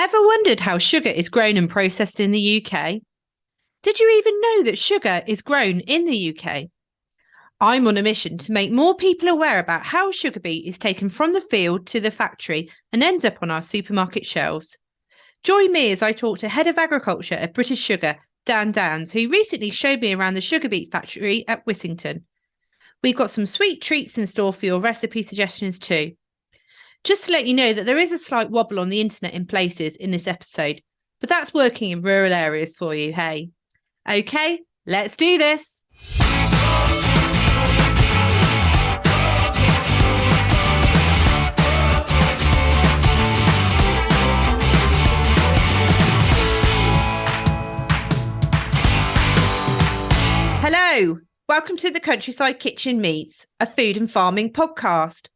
Ever wondered how sugar is grown and processed in the UK? Did you even know that sugar is grown in the UK? I'm on a mission to make more people aware about how sugar beet is taken from the field to the factory and ends up on our supermarket shelves. Join me as I talk to Head of Agriculture at British Sugar, Dan Downs, who recently showed me around the sugar beet factory at Wissington. We've got some sweet treats in store for your recipe suggestions too. Just to let you know that there is a slight wobble on the internet in places in this episode, but that's working in rural areas for you, hey? Okay, let's do this. Hello, welcome to the Countryside Kitchen Meets, a food and farming podcast.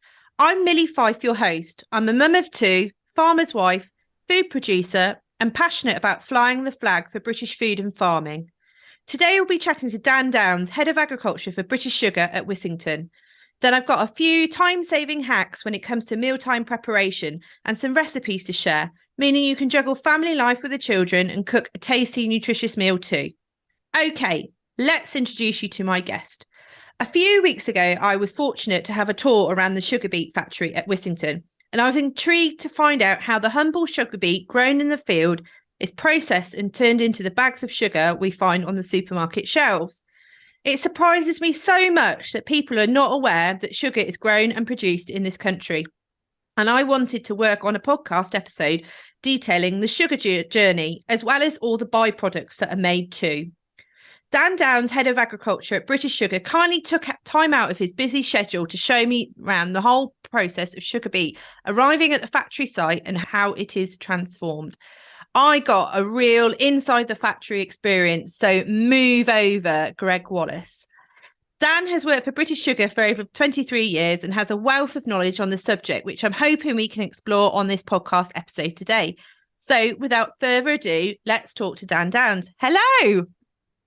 I'm Milly Fyfe, your host. I'm a mum of two, farmer's wife, food producer, and passionate about flying the flag for British food and farming. Today we'll be chatting to Dan Downs, Head of Agriculture for British Sugar at Wissington. Then I've got a few time-saving hacks when it comes to mealtime preparation and some recipes to share, meaning you can juggle family life with the children and cook a tasty, nutritious meal too. Okay, let's introduce you to my guest. A few weeks ago, I was fortunate to have a tour around the sugar beet factory at Wissington, and I was intrigued to find out how the humble sugar beet grown in the field is processed and turned into the bags of sugar we find on the supermarket shelves. It surprises me so much that people are not aware that sugar is grown and produced in this country. And I wanted to work on a podcast episode detailing the sugar journey, as well as all the byproducts that are made too. Dan Downs, Head of Agriculture at British Sugar, kindly took time out of his busy schedule to show me around the whole process of sugar beet arriving at the factory site and how it is transformed. I got a real inside the factory experience, so move over, Greg Wallace. Dan has worked for British Sugar for over 23 years and has a wealth of knowledge on the subject, which I'm hoping we can explore on this podcast episode today. So without further ado, let's talk to Dan Downs. Hello.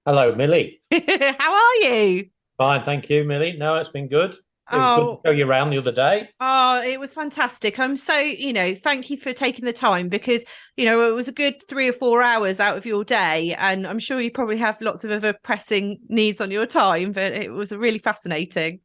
Hello, Milly. How are you? Fine, thank you, Milly. No, it's been good. It was good to show you around the other day. Oh, it was fantastic. I'm so, thank you for taking the time because, it was a good 3 or 4 hours out of your day. And I'm sure you probably have lots of other pressing needs on your time, but it was really fascinating.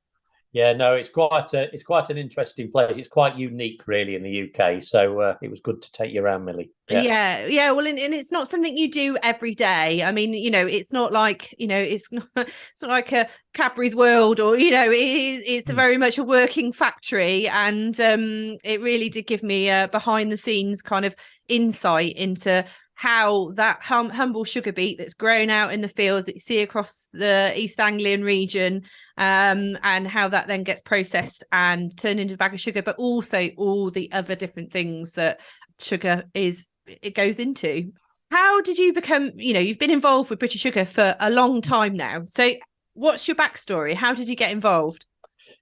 Yeah, no, it's quite an interesting place. It's quite unique, really, in the UK. So it was good to take you around, Milly. Yeah. Well, and it's not something you do every day. I mean, it's not like, it's not like a Cadbury's World or, it's a very much a working factory. And it really did give me a behind the scenes kind of insight into how that humble sugar beet that's grown out in the fields that you see across the East Anglian region, and how that then gets processed and turned into a bag of sugar, but also all the other different things that sugar it goes into. How did you become, you've been involved with British Sugar for a long time now. So what's your backstory? How did you get involved?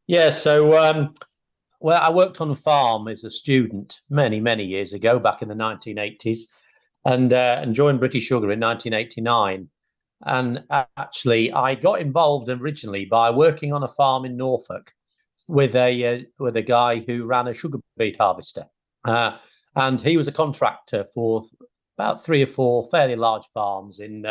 Yeah, so well, I worked on a farm as a student many, many years ago, back in the 1980s. And joined British Sugar in 1989. And actually, I got involved originally by working on a farm in Norfolk with a guy who ran a sugar beet harvester. And he was a contractor for about 3 or 4 fairly large farms in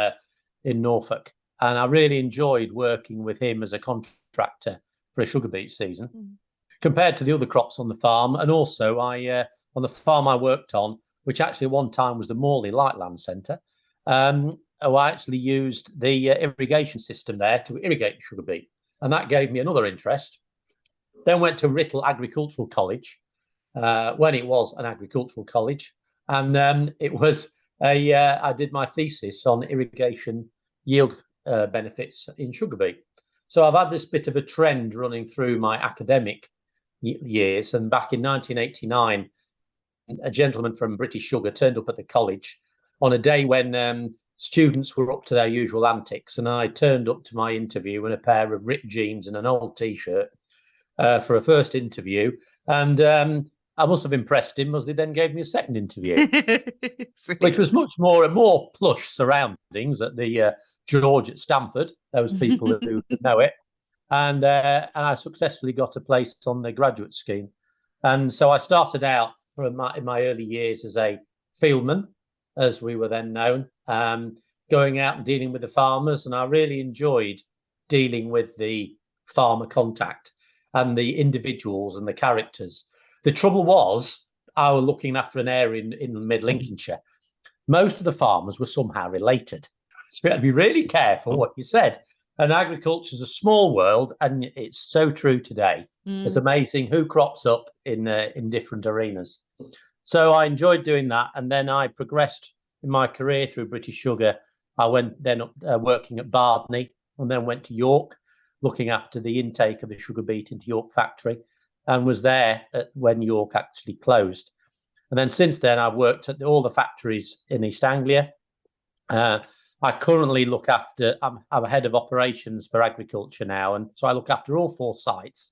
Norfolk. And I really enjoyed working with him as a contractor for a sugar beet season, compared to the other crops on the farm. And also, on the farm I worked on, which actually at one time was the Morley Lightland Centre, I actually used the irrigation system there to irrigate sugar beet. And that gave me another interest. Then went to Writtle Agricultural College, when it was an agricultural college. And I did my thesis on irrigation yield benefits in sugar beet. So I've had this bit of a trend running through my academic years. And back in 1989, a gentleman from British Sugar turned up at the college on a day when students were up to their usual antics, and I turned up to my interview in a pair of ripped jeans and an old T-shirt for a first interview, and I must have impressed him, as they then gave me a second interview, which was much more plush surroundings at the George at Stanford. Those people who know it, and I successfully got a place on the graduate scheme, and so I started out in my early years as a fieldman, as we were then known, going out and dealing with the farmers. And I really enjoyed dealing with the farmer contact and the individuals and the characters. The trouble was, I was looking after an area in mid Lincolnshire. Most of the farmers were somehow related. So you had to be really careful what you said. And agriculture is a small world, and it's so true today. It's amazing who crops up in different arenas. So I enjoyed doing that, and then I progressed in my career through British Sugar. I went then up working at Bardney, and then went to York, looking after the intake of the sugar beet into York factory, and was there when York actually closed. And then since then, I've worked at all the factories in East Anglia. I currently look after, I'm a head of operations for agriculture now, and so I look after all 4 sites.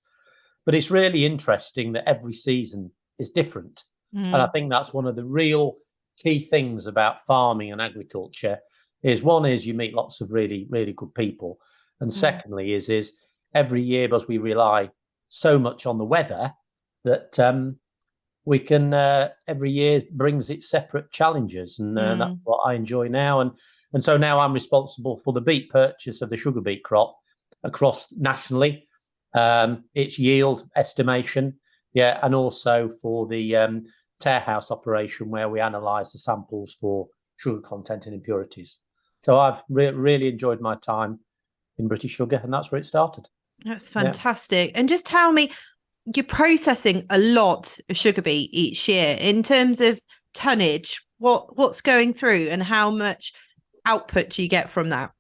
But it's really interesting that every season is different. And I think that's one of the real key things about farming and agriculture is one is you meet lots of really, really good people. And secondly is every year, because we rely so much on the weather, that we can every year brings its separate challenges. And that's what I enjoy now. And so now I'm responsible for the beet purchase of the sugar beet crop across nationally, its yield estimation, and also for the tear house operation where we analyse the samples for sugar content and impurities. So I've really enjoyed my time in British Sugar, and that's where it started. That's fantastic. And just tell me, you're processing a lot of sugar beet each year. In terms of tonnage, what's going through and how much output do you get from that?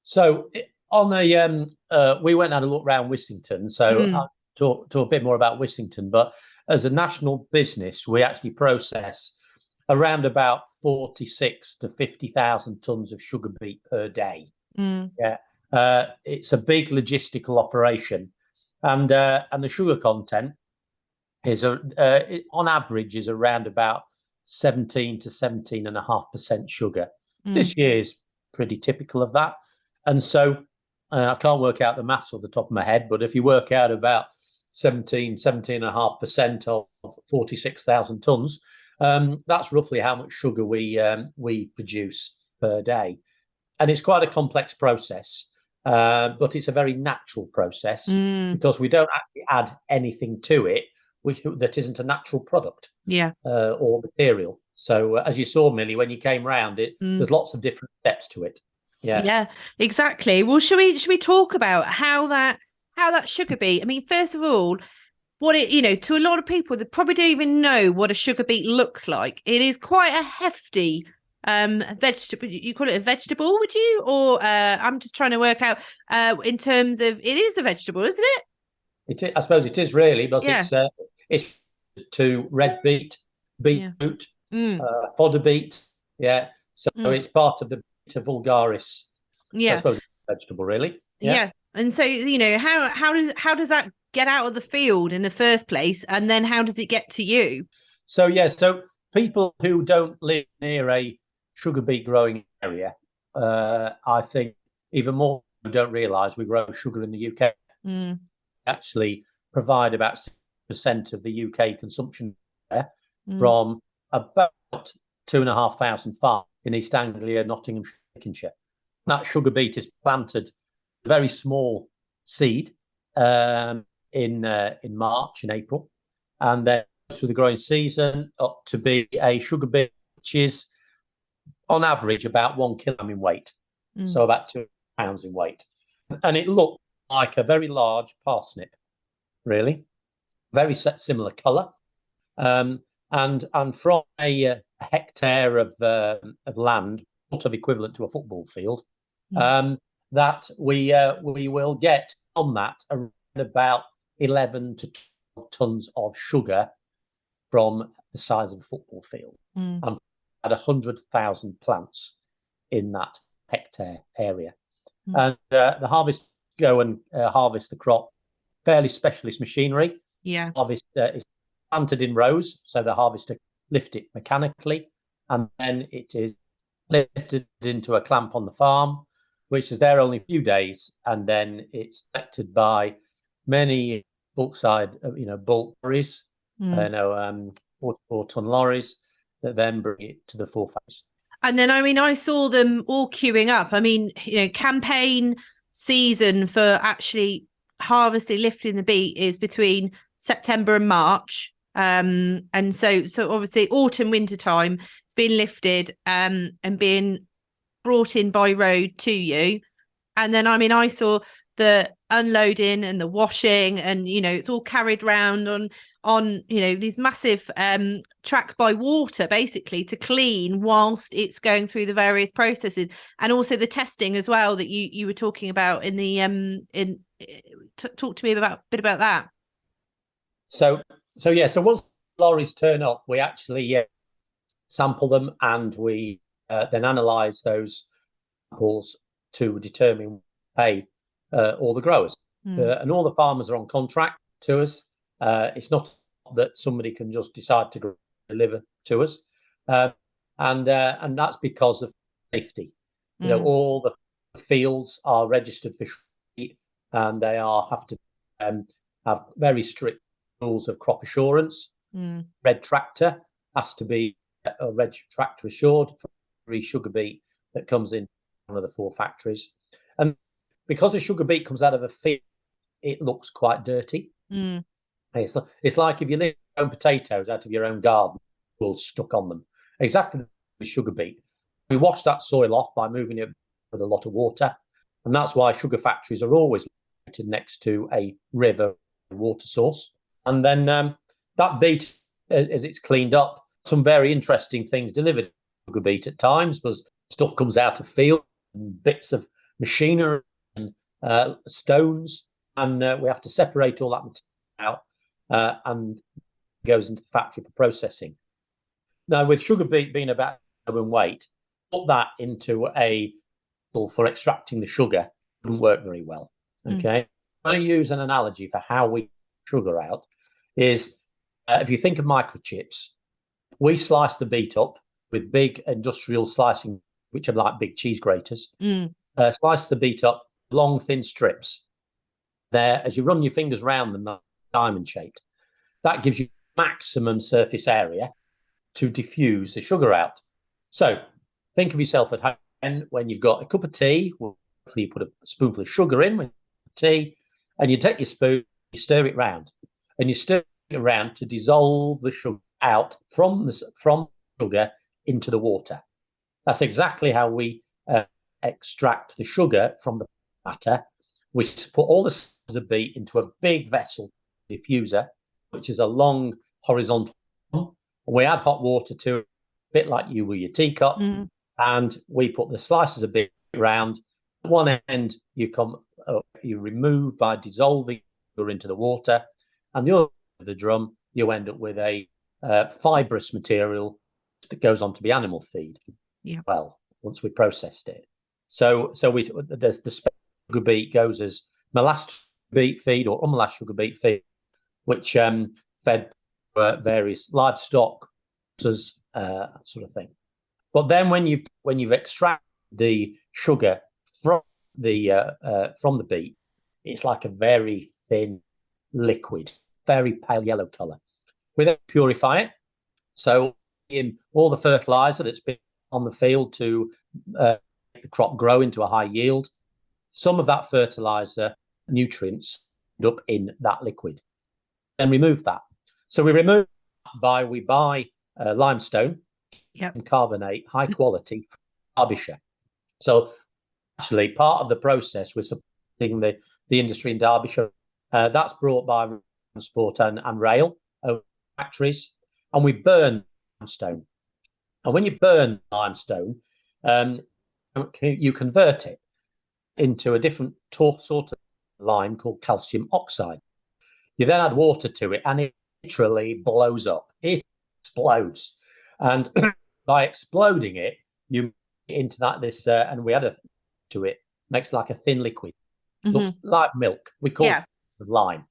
So on we went and had a look around Wissington. So I'll talk a bit more about Wissington. But as a national business, we actually process around about 46 to 50,000 tons of sugar beet per day. It's a big logistical operation, and the sugar content is on average is around about 17 to 17.5% sugar. This year is pretty typical of that, and so I can't work out the maths off the top of my head, but if you work out about 17.5% of 46,000 tons, that's roughly how much sugar we produce per day. And it's quite a complex process, but it's a very natural process because we don't actually add anything to it that isn't a natural product or material. So as you saw, Milly, when you came round it, there's lots of different steps to it. Yeah, exactly. Well, should we talk about how that sugar beet? I mean, first of all, what it, to a lot of people, they probably don't even know what a sugar beet looks like. It is quite a hefty vegetable. You call it a vegetable, would you? Or I'm just trying to work out in terms of, it is a vegetable, isn't it? I suppose it is really, because it's to red beet, beetroot, fodder beet. So it's part of the Beta vulgaris. So I suppose it's a vegetable, really. And so how does that get out of the field in the first place, and then how does it get to you? So people who don't live near a sugar beet growing area, I think even more don't realise we grow sugar in the UK. Actually provide about 6% of the UK consumption from about 2,500 farms in East Anglia, Nottinghamshire, Lincolnshire. That sugar beet is planted very small seed in March and April, and then through the growing season up to be a sugar beet which is on average about 1 kilogram in weight, so about 2 pounds in weight, and it looks like a very large parsnip, really, very similar colour, and from a hectare of land, sort of equivalent to a football field, that we will get on that around about 11 to 12 tons of sugar from the size of a football field, and at 100,000 plants in that hectare area. And the harvest go and harvest the crop, fairly specialist machinery. Harvest is planted in rows, so the harvester lift it mechanically, and then it is lifted into a clamp on the farm, which is there only a few days, and then it's collected by many bulk lorries, 4-ton lorries. that then bring it to the full phase. And then, I mean, I saw them all queuing up. I mean, campaign season for actually harvesting, lifting the beet is between September and March. And so obviously autumn, winter time, it's been lifted and being brought in by road to you. And then, I mean, I saw the unloading and the washing, and it's all carried around on these massive tracks by water, basically, to clean whilst it's going through the various processes, and also the testing as well that you were talking about in the talk to me about a bit about that. So once lorries turn up, we actually sample them, and we then analyze those samples to determine pay all the growers. And all the farmers are on contract to us. It's not that somebody can just decide to deliver to us, and that's because of safety. All the fields are registered for sheep, and they have to have very strict rules of crop assurance. Red tractor has to be a red tractor assured for every sugar beet that comes in one of the 4 factories. And because the sugar beet comes out of a field, it looks quite dirty. It's like if you lick your own potatoes out of your own garden, all stuck on them. Exactly the sugar beet. We wash that soil off by moving it with a lot of water, and that's why sugar factories are always located next to a river water source. And then that beet, as it's cleaned up, some very interesting things delivered sugar beet at times, because stuff comes out of field and bits of machinery and stones, and we have to separate all that material out, and it goes into the factory for processing. Now, with sugar beet being about in weight, put that into a for extracting the sugar wouldn't work very well. Okay, I'm going to use an analogy for how we sugar out. Is if you think of microchips, we slice the beet up with big industrial slicing, which are like big cheese graters. Slice the beet up long, thin strips. There, as you run your fingers around them, diamond shaped. That gives you maximum surface area to diffuse the sugar out. So think of yourself at home when you've got a cup of tea. You put a spoonful of sugar in with tea, and you take your spoon, you stir it round, and you stir it around to dissolve the sugar out from sugar into the water. That's exactly how we extract the sugar from the batter. We put all the slices of beet into a big vessel diffuser, which is a long horizontal one. And we add hot water to it, a bit like you with your teacup, and we put the slices of beet around. At one end, you remove by dissolving sugar into the water, and the other end of the drum, you end up with a fibrous material that goes on to be animal feed. Well, once we processed it, so the sugar beet goes as molasses beet feed or unmolasses sugar beet feed, which fed various livestock, sort of thing. But then when you've extracted the sugar from the beet, it's like a very thin liquid, very pale yellow color. We then purify it. So in all the fertilizer that's been on the field to make the crop grow into a high yield, some of that fertilizer nutrients end up in that liquid. Then remove that. So we remove that we buy limestone and carbonate, high quality Derbyshire. So actually part of the process, we're supporting the industry in Derbyshire. That's brought by transport and rail factories, and we burn limestone. And when you burn limestone, you convert it into a different sort of lime called calcium oxide. You then add water to it, and it literally blows up. It explodes, and by exploding it, you into that and we add to it, makes like a thin liquid, looks like milk. We call it lime.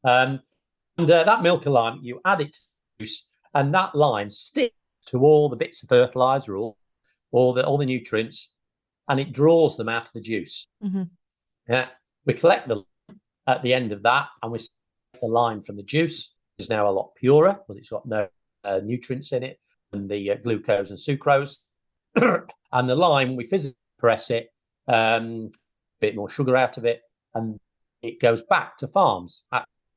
And that milk of lime, you add it to juice, and that lime sticks to all the bits of fertilizer, all the nutrients, and it draws them out of the juice. Yeah, we collect the lime at the end of that, and we separate the lime from the juice. It's now a lot purer because it's got no nutrients in it. and the glucose and sucrose. And the lime, we physically press it, a bit more sugar out of it, and it goes back to farms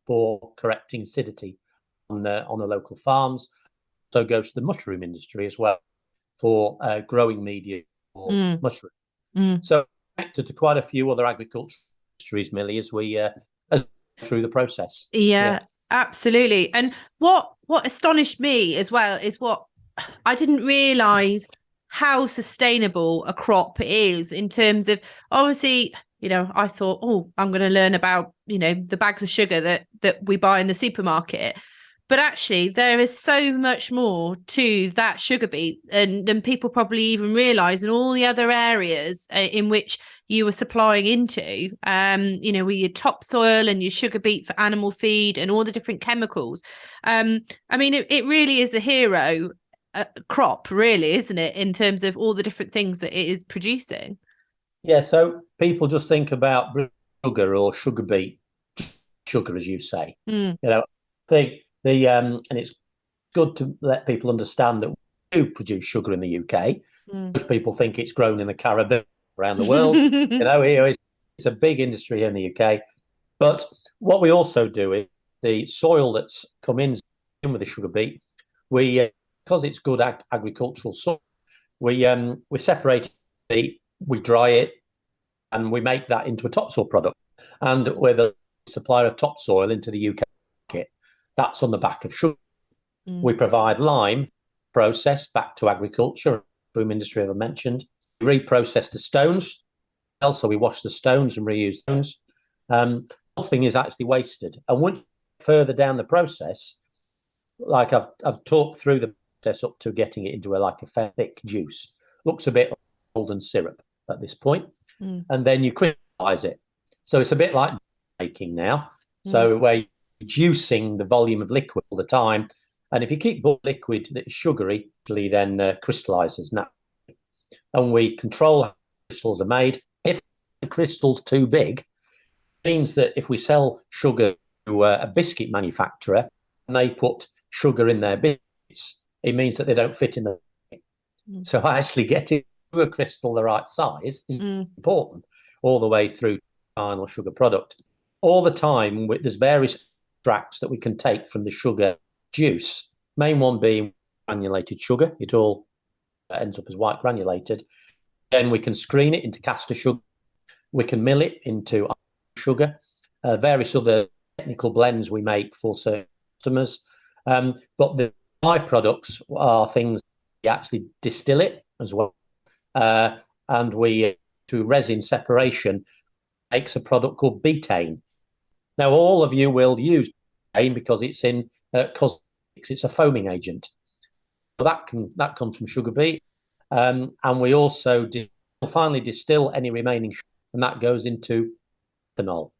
for correcting acidity on the local farms. So goes to the mushroom industry as well for growing media for mushroom. So connected to quite a few other agricultural industries, Milly, as we through the process. Yeah, absolutely. And what astonished me as well is what I didn't realise how sustainable a crop is in terms of, obviously, I thought, oh, I'm going to learn about, the bags of sugar that we buy in the supermarket. But actually, there is so much more to that sugar beet than people probably even realise, in all the other areas in which you were supplying into, with your topsoil and your sugar beet for animal feed and all the different chemicals. I mean, it really is a hero crop, really, isn't it, in terms of all the different things that it is producing? Yeah, so people just think about sugar or sugar beet, sugar, as you say. And it's good to let people understand that we do produce sugar in the UK. Most people think it's grown in the Caribbean around the world. Here it's a big industry here in the UK. But what we also do is the soil that's come in with the sugar beet, because it's good agricultural soil, we separate it, we dry it, and we make that into a topsoil product. And we're the supplier of topsoil into the UK market. That's on the back of sugar. We provide lime process back to agriculture, mushroom industry, as I mentioned. We reprocess the stones. Also, we wash the stones and reuse stones. Nothing is actually wasted. And once further down the process, like I've talked through the process up to getting it into a fair thick juice. Looks a bit like golden syrup at this point. And then you crystallize it. So it's a bit like making now. So we're reducing the volume of liquid all the time. And if you keep liquid that is sugary, it then crystallizes naturally. And we control how crystals are made. If the crystal's too big, it means that if we sell sugar to a biscuit manufacturer and they put sugar in their biscuits, it means that they don't fit in the So actually getting a crystal the right size is important all the way through to the final sugar product. All the time, there's various extracts that we can take from the sugar juice, main one being granulated sugar. It all ends up as white granulated. Then we can screen it into castor sugar. We can mill it into sugar, various other technical blends we make for certain customers. But the byproducts are things we actually distill it as well. And we, through resin separation, makes a product called betaine. Now, all of you will use betaine because it's in cosmetics. It's a foaming agent. So that comes from sugar beet. And we also finally distill any remaining sugar, and that goes into ethanol.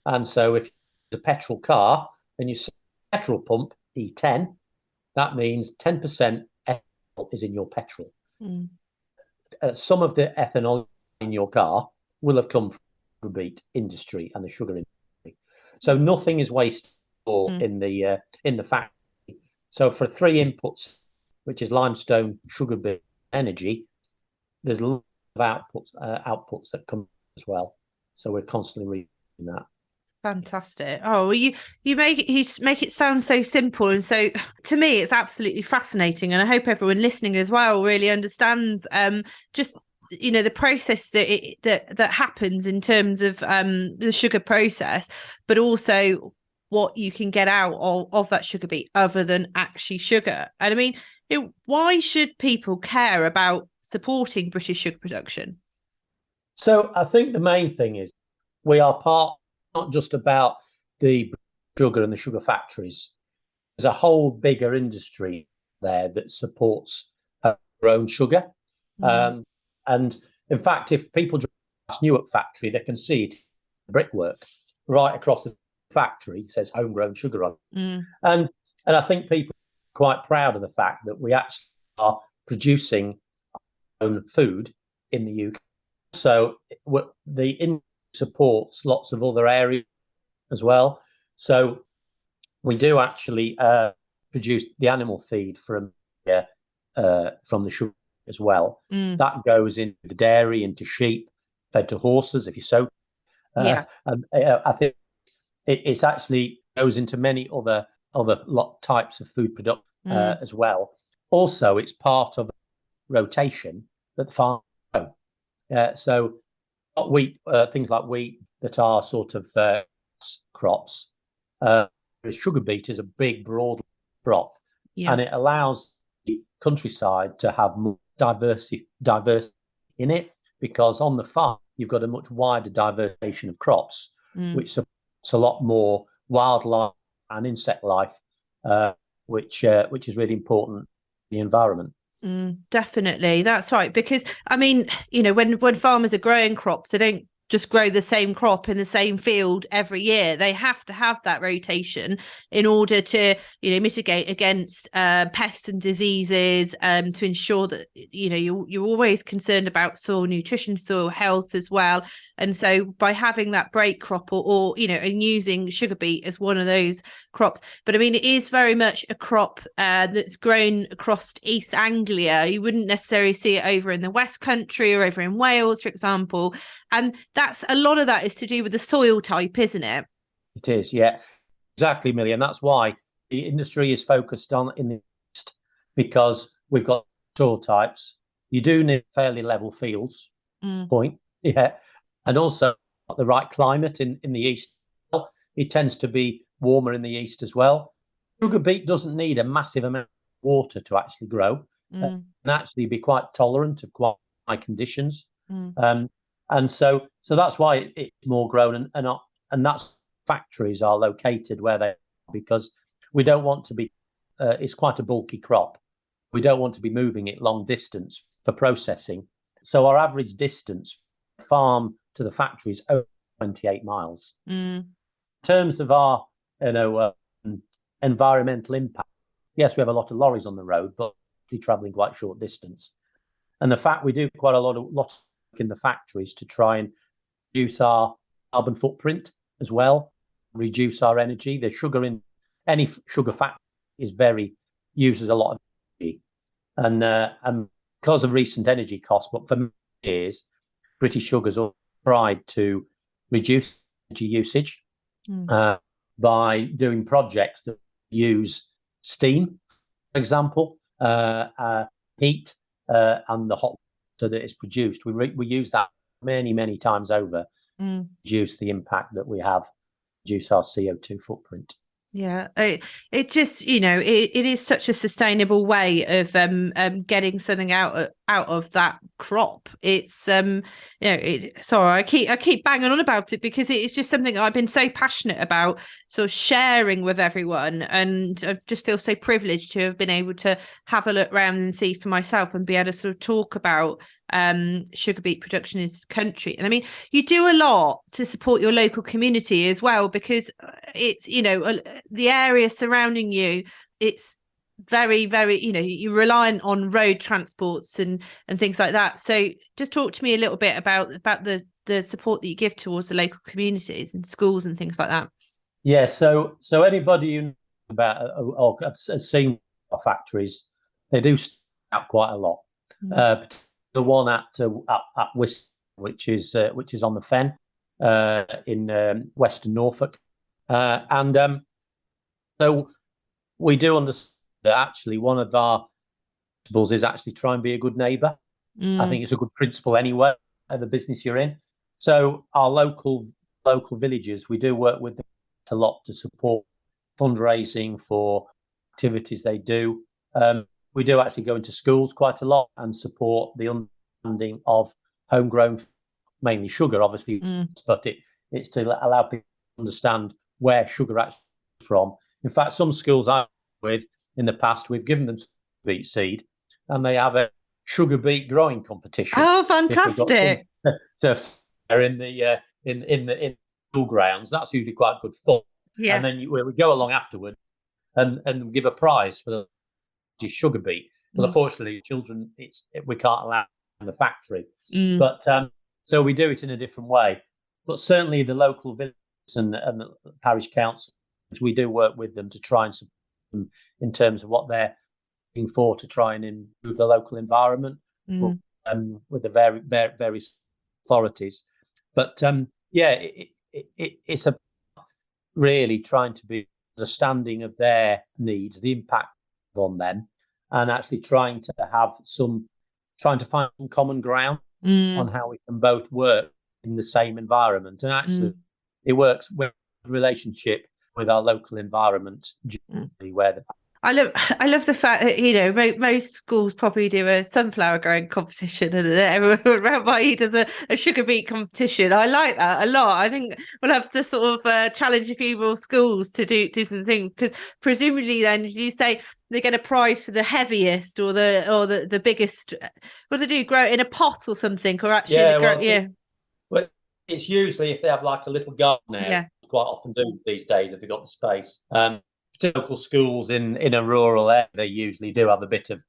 And so if it's a petrol car and you see a petrol pump, E10, that means 10% ethanol is in your petrol. Some of the ethanol in your car will have come from the sugar beet industry and the sugar industry. So nothing is wasted in the factory. So for 3 inputs, which is limestone, sugar beet, energy, there's lots of outputs that come as well. So we're constantly reading that. Fantastic. Oh, well, you make it sound so simple, and so to me it's absolutely fascinating, and I hope everyone listening as well really understands just the process that happens in terms of the sugar process, but also what you can get out of that sugar beet other than actually sugar. And I mean, why should people care about supporting British sugar production? So I think the main thing is we are not just about the sugar and the sugar factories. There's a whole bigger industry there that supports our own sugar. And in fact, if people drive past Newark factory, they can see it, brickwork right across the factory says homegrown sugar on it. And I think people are quite proud of the fact that we actually are producing our own food in the UK. So the industry supports lots of other areas as well. So we do actually produce the animal feed from from the sugar as well. Mm. That goes into the dairy, into sheep, fed to horses if you so. Yeah. And I think it's actually goes into many other types of food production as well. Also, it's part of a rotation that the farm grow. So wheat, things like wheat that are sort of crops. Sugar beet is a big, broad crop, and it allows the countryside to have more diversity in it, because on the farm you've got a much wider diversification of crops, which supports a lot more wildlife and insect life, which is really important in the environment. Definitely, that's right. Because I mean, when farmers are growing crops, they don't just grow the same crop in the same field every year. They have to have that rotation in order to, mitigate against pests and diseases, to ensure that you're always concerned about soil nutrition, soil health as well. And so by having that break crop or and using sugar beet as one of those crops, but I mean it is very much a crop that's grown across East Anglia. You wouldn't necessarily see it over in the West Country or over in Wales, for example. And that's a lot of that is to do with the soil type, isn't it? It is, yeah, exactly, Millie. And that's why the industry is focused on in the East, because we've got soil types. You do need fairly level fields, point, yeah. And also the right climate in the East. It tends to be warmer in the East as well. Sugar beet doesn't need a massive amount of water to actually grow, and actually be quite tolerant of quite high conditions. And so that's why it's more grown, and that's factories are located where they are, because we don't want to be. It's quite a bulky crop. We don't want to be moving it long distance for processing. So our average distance farm to the factory is over 28 miles. In terms of our environmental impact, yes, we have a lot of lorries on the road, but they're traveling quite short distance. And the fact we do quite a lot of work in the factories to try and reduce our carbon footprint as well, reduce our energy. The sugar in any sugar factory uses a lot of energy, and because of recent energy costs, but for years, British Sugar's tried to reduce energy usage by doing projects that use steam, for example, heat, and the hot water that is produced. We use that many times over, reduce the impact that we have, reduce our CO2 footprint. Yeah, it just it is such a sustainable way of getting something out of that crop. It's sorry, I keep banging on about it because it's just something I've been so passionate about sort of sharing with everyone, and I just feel so privileged to have been able to have a look around and see for myself and be able to sort of talk about sugar beet production in this country. And I mean, you do a lot to support your local community as well, because it's the area surrounding you, it's very you're reliant on road transports and things like that. So just talk to me a little bit about the support that you give towards the local communities and schools and things like that. Yeah, so anybody who knows about or has seen our factories, they do stand out quite a lot. The one at Wissington, which is on the Fen in Western Norfolk, and so we do understand that actually one of our principles is actually try and be a good neighbour. I think it's a good principle anyway at the business you're in. So our local villages, we do work with them a lot to support fundraising for activities they do. We do actually go into schools quite a lot and support the understanding of homegrown, mainly sugar, obviously, but it's to allow people to understand where sugar actually comes from. In fact, some schools I've worked with in the past, we've given them beet seed, and they have a sugar beet growing competition. Oh, fantastic! So they're in the school grounds. That's usually quite good fun. Yeah. And then we go along afterward and give a prize for the sugar beet. Because unfortunately, children, we can't allow in the factory. But so we do it in a different way. But certainly the local villages and the parish councils, we do work with them to try and support them in terms of what they're for to try and improve the local environment with the various authorities. But it's a really trying to be understanding of their needs, the impact on them, and actually trying to find some common ground on how we can both work in the same environment. And actually, it works with relationship with our local environment, where I love the fact that most schools probably do a sunflower growing competition, and then everyone around by you does a sugar beet competition. I like that a lot. I think we'll have to sort of challenge a few more schools to do something, because presumably then you say they get a prize for the heaviest or the biggest. What do they do? Grow it in a pot or something, or actually well, it's usually if they have like a little garden area, quite often do these days if they've got the space. Local schools in a rural area, they usually do have a bit of,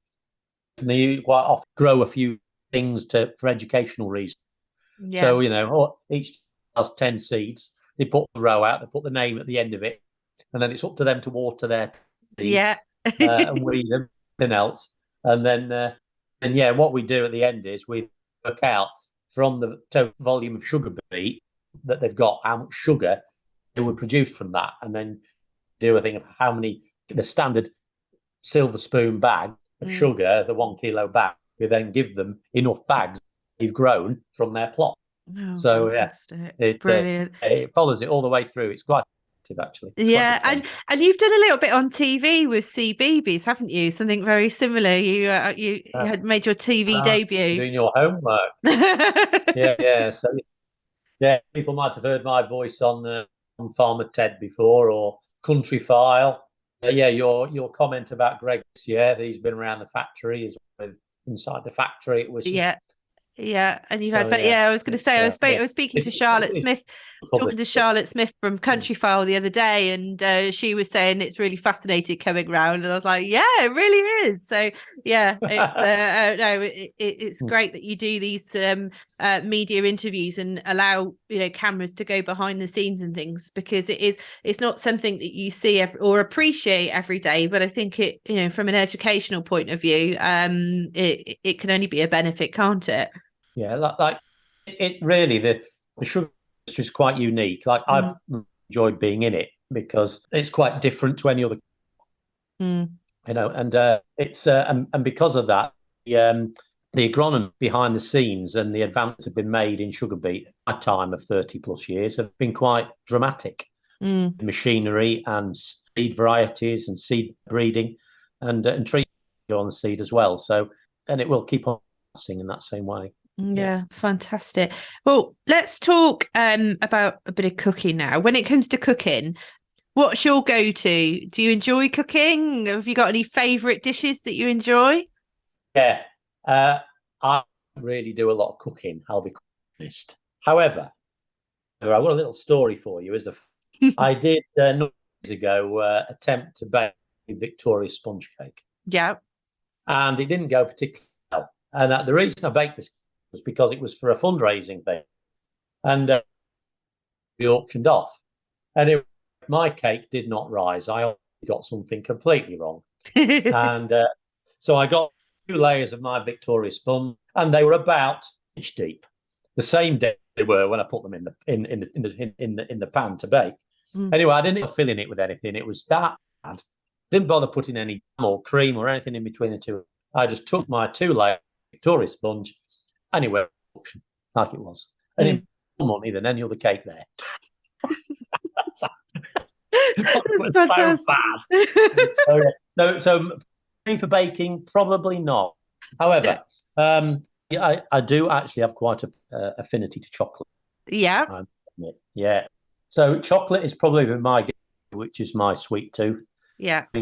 and they quite often grow a few things for educational reasons. So each has 10 seeds. They put the row out, they put the name at the end of it, and then it's up to them to water their seeds, and weed them, anything else. And then what we do at the end is we work out from the total volume of sugar beet that they've got, how much sugar they would produce from that, and then do a thing of how many, the standard silver spoon bag of sugar, the 1 kilo bag. We then give them enough bags they've grown from their plot. So fantastic. Brilliant. It follows it all the way through. It's quite active, actually. And you've done a little bit on TV with CBeebies, haven't you? Something very similar. You had made your TV debut. Doing your homework. So people might have heard my voice on Farmer Ted before, or Country File. Your comment about Greg's, he's been around the factory, is inside the factory. It was and you've had I was going to say I was speaking to Charlotte Smith, talking to Charlotte Smith from Country File the other day, and she was saying it's really fascinating coming round, and I was like, it really is. So it's great that you do these media interviews and allow cameras to go behind the scenes and things, because it's not something that you see or appreciate every day, but I think it from an educational point of view, it can only be a benefit, can't it? Like it really, the sugar industry is quite unique. Like I've enjoyed being in it because it's quite different to any other, and it's and because of that, the agronomy behind the scenes and the advances have been made in sugar beet. My time of 30 plus years have been quite dramatic. Machinery and seed varieties and seed breeding and treatment on the seed as well. So, and it will keep on in that same way. Fantastic. Well, let's talk about a bit of cooking now. When it comes to cooking, what's your go-to? Do you enjoy cooking? Have you got any favourite dishes that you enjoy? I really do a lot of cooking, I'll be honest. However, I've got a little story for you. I did not years ago attempt to bake a Victoria sponge cake. And it didn't go particularly well. And the reason I baked this was because it was for a fundraising thing, and we auctioned off. And my cake did not rise. I got something completely wrong, and so I got 2 layers of my Victoria sponge, and they were about an inch deep, the same depth they were when I put them in the pan to bake. Anyway, I didn't fill it with anything. It was that bad. Didn't bother putting any jam or cream or anything in between the two. I just took my 2 layer Victoria sponge, anyway, like it was, and in more money than any other cake there. That's fantastic. So bad. So for baking, probably not. However, I do actually have quite a affinity to chocolate. So chocolate is probably my, which is my sweet tooth.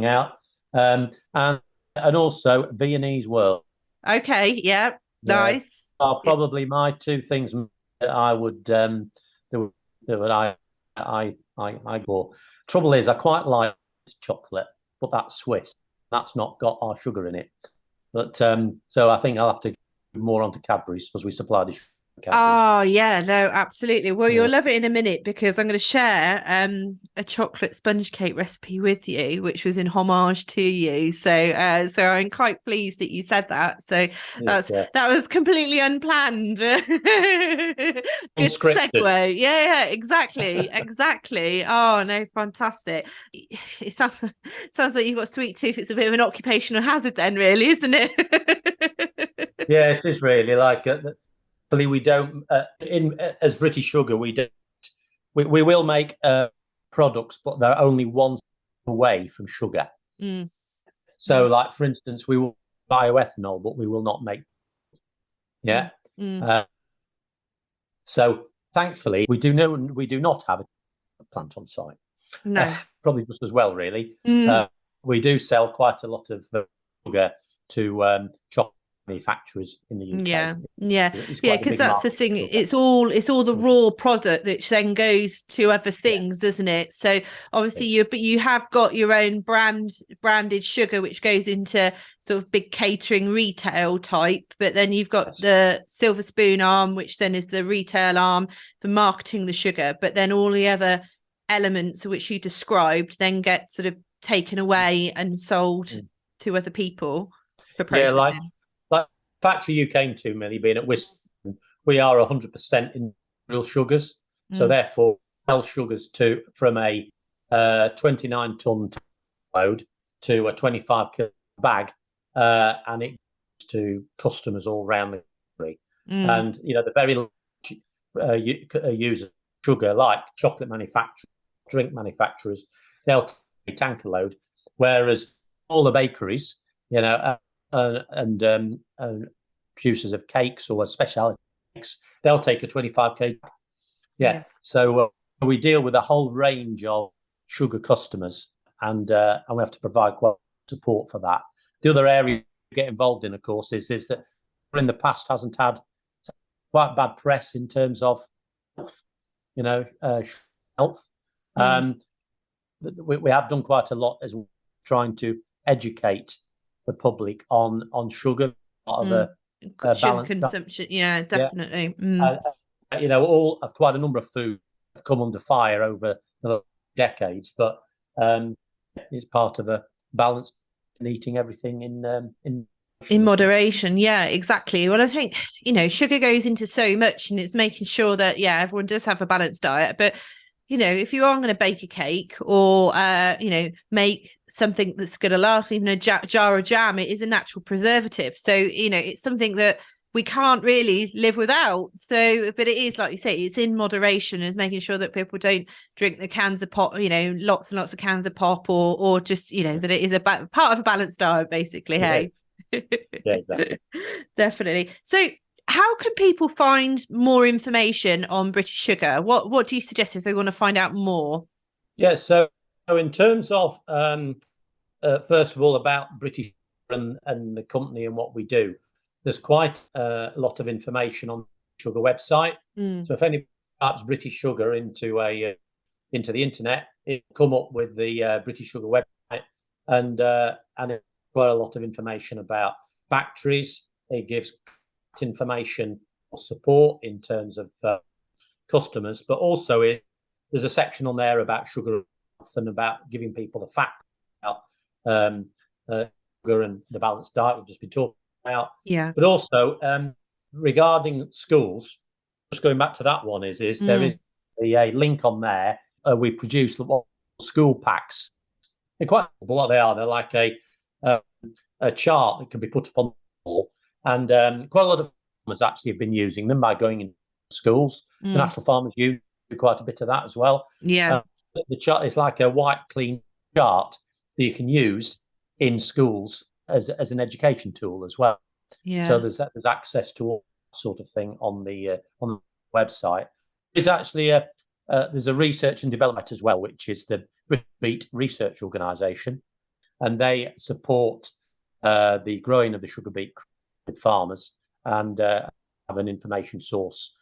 Out, and also Viennese whirl. Nice. Are probably my 2 things that I would that I go. Trouble is, I quite like chocolate, but that's Swiss. That's not got our sugar in it. But so I think I'll have to go more onto Cadbury's because we supply the sugar. Oh yeah, no, absolutely. Well, you'll love it in a minute because I'm going to share a chocolate sponge cake recipe with you, which was in homage to you. So I'm quite pleased that you said that. So that was completely unplanned. Good Unscripted. segue. Yeah, exactly. Oh no, fantastic. It sounds like you've got a sweet tooth. It's a bit of an occupational hazard then, really, isn't it? Yeah, it is really like. We don't as British Sugar we don't we will make products, but they're only one away from sugar. So like for instance, we will bioethanol, but we will not make so thankfully we do not have a plant on site. No. Probably just as well really. We do sell quite a lot of sugar to chocolate manufacturers in the UK. Yeah, because that's the thing. It's all the raw product which then goes to other things, doesn't it? So obviously you have got your own branded sugar which goes into sort of big catering retail type, but then you've got the silver spoon arm, which then is the retail arm for marketing the sugar, but then all the other elements which you described then get sort of taken away and sold to other people for processing. Like factory you came to, Milly, being at Wissington, we are 100% in real sugars. So therefore, sell sugars from a 29-ton load to a 25 kg bag, and it goes to customers all around the country. And the very users of sugar, like chocolate manufacturers, drink manufacturers, they'll take a tanker load, whereas all the bakeries, and producers of cakes or specialty cakes, they'll take a 25 kg. So we deal with a whole range of sugar customers, and we have to provide quite support for that. The other area we get involved in, of course, is that in the past hasn't had quite bad press in terms of health. We have done quite a lot as trying to educate the public on sugar, sugar consumption. Yeah, definitely. Quite a number of foods have come under fire over the decades, but it's part of a balance in eating everything in moderation. Yeah, exactly. Well, I think sugar goes into so much, and it's making sure that everyone does have a balanced diet, but if you are going to bake a cake or, make something that's going to last, even a jar of jam, it is a natural preservative. So, it's something that we can't really live without. So, but it is, like you say, it's in moderation, is making sure that people don't drink the cans of pop, lots and lots of cans of pop, or just, that it is a part of a balanced diet, basically. Hey, exactly. Definitely. So, how can people find more information on British Sugar? What do you suggest if they want to find out more? Yeah, so in terms of first of all about British Sugar and the company and what we do, there's quite a lot of information on the Sugar website. So if any types British Sugar into the internet, it'll come up with the British Sugar website, and it's quite a lot of information about factories. It gives information or support in terms of customers, but also there's a section on there about sugar and about giving people the facts about sugar and the balanced diet we've just been talking about. But also regarding schools, just going back to that one, there is a link on there. We produce school packs. They're quite simple, what they are. They're like a chart that can be put up on the wall. And quite a lot of farmers actually have been using them by going into schools. The National Farmers use quite a bit of that as well. The chart is like a white, clean chart that you can use in schools as an education tool as well. So there's access to all that sort of thing on the website. There's actually there's a research and development as well, which is the Beet Research Organisation, and they support the growing of the sugar beet with farmers, and have an information source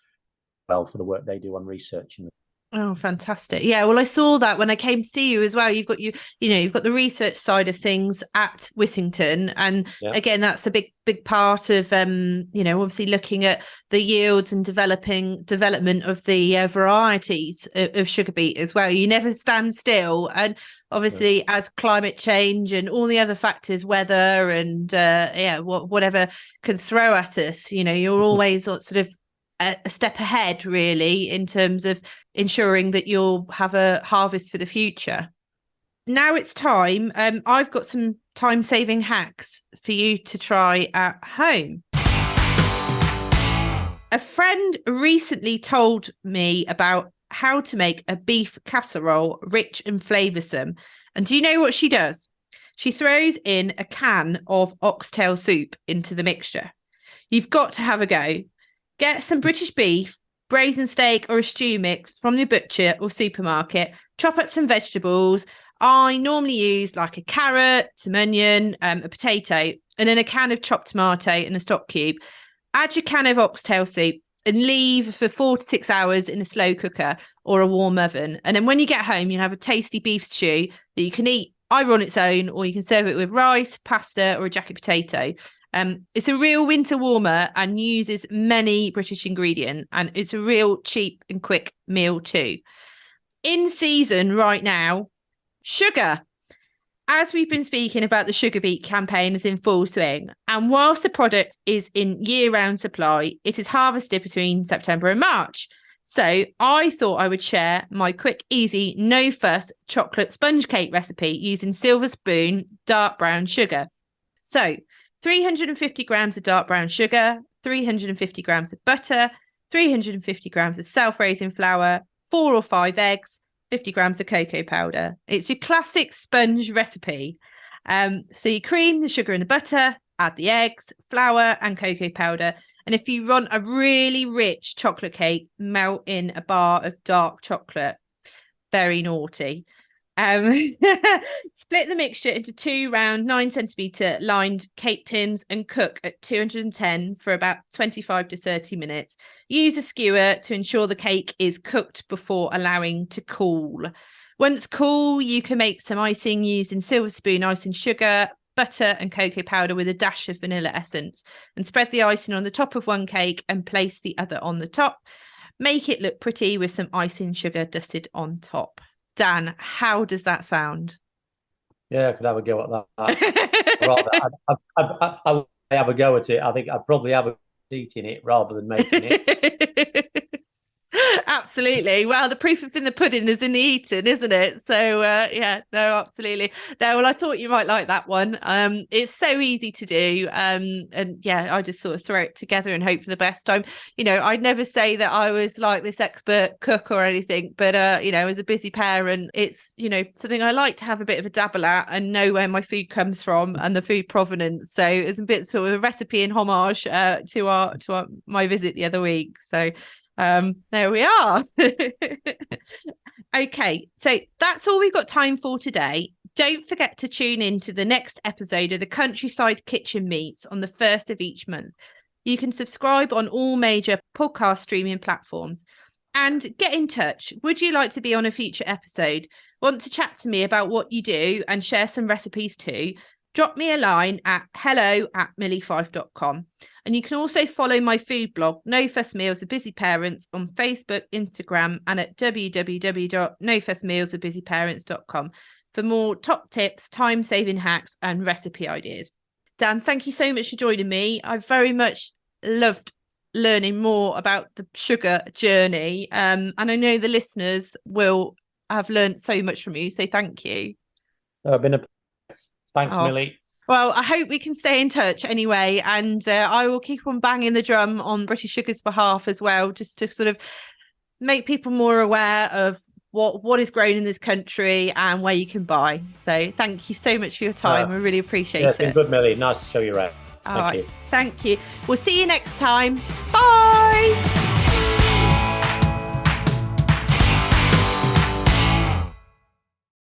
well for the work they do on researching. Oh, fantastic. Yeah, well, I saw that when I came to see you as well. You've got the research side of things at Wissington. And Yeah. again, that's a big part of, obviously looking at the yields and development of the varieties of sugar beet as well. You never stand still. And obviously, as climate change and all the other factors, weather and, whatever can throw at us, you're always sort of a step ahead, really, in terms of ensuring that you'll have a harvest for the future. Now it's time. I've got some time-saving hacks for you to try at home. A friend recently told me about how to make a beef casserole rich and flavoursome. And do you know what she does? She throws in a can of oxtail soup into the mixture. You've got to have a go. Get some British beef, braised steak or a stew mix from the butcher or supermarket. Chop up some vegetables. I normally use like a carrot, some onion, a potato, and then a can of chopped tomato and a stock cube. Add your can of oxtail soup and leave for 4 to 6 hours in a slow cooker or a warm oven. And then when you get home, you have a tasty beef stew that you can eat either on its own or you can serve it with rice, pasta, or a jacket potato. It's a real winter warmer and uses many British ingredients, and it's a real cheap and quick meal too. In season right now, sugar. As we've been speaking about, the sugar beet campaign is in full swing, and whilst the product is in year-round supply, it is harvested between September and March. So I thought I would share my quick, easy, no-fuss chocolate sponge cake recipe using silver spoon dark brown sugar. So 350 grams of dark brown sugar, 350 grams of butter, 350 grams of self-raising flour, 4 or 5 eggs, 50 grams of cocoa powder. It's your classic sponge recipe. So you cream the sugar and the butter, add the eggs, flour and cocoa powder. And if you want a really rich chocolate cake, melt in a bar of dark chocolate. Very naughty. Split the mixture into 2 round 9cm lined cake tins and cook at 210 for about 25 to 30 minutes. Use a skewer to ensure the cake is cooked before allowing to cool. Once cool, you can make some icing using silver spoon icing sugar, butter and cocoa powder with a dash of vanilla essence, and spread the icing on the top of one cake and place the other on the top. Make it look pretty with some icing sugar dusted on top. Dan, how does that sound? Yeah, I could have a go at that. Rather, I would have a go at it. I think I'd probably have a eating it rather than making it. Absolutely. Well, the proof of in the pudding is in the eating, isn't it? So absolutely. No, well, I thought you might like that one. It's so easy to do. And yeah, I just sort of throw it together and hope for the best. I'd never say that I was like this expert cook or anything, but as a busy parent, it's something I like to have a bit of a dabble at and know where my food comes from and the food provenance. So it's a bit sort of a recipe in homage to my visit the other week. So there we are. Okay, so that's all we've got time for today. Don't forget to tune in to the next episode of the Countryside Kitchen Meets on the 1st of each month. You can subscribe on all major podcast streaming platforms and get in touch. Would you like to be on a future episode? Want to chat to me about what you do and share some recipes too? Drop me a line at hello@millyfyfe.com. And you can also follow my food blog, No Fuss Meals for Busy Parents, on Facebook, Instagram, and at www.nofussmealsforbusyparents.com for more top tips, time-saving hacks, and recipe ideas. Dan, thank you so much for joining me. I very much loved learning more about the sugar journey. And I know the listeners will have learned so much from you. So thank you. Thanks, Milly. Well, I hope we can stay in touch anyway. And I will keep on banging the drum on British Sugar's behalf as well, just to sort of make people more aware of what is grown in this country and where you can buy. So thank you so much for your time. I really appreciate it. It's been good, Milly. Nice to show you around. Thank you. Thank you. We'll see you next time. Bye.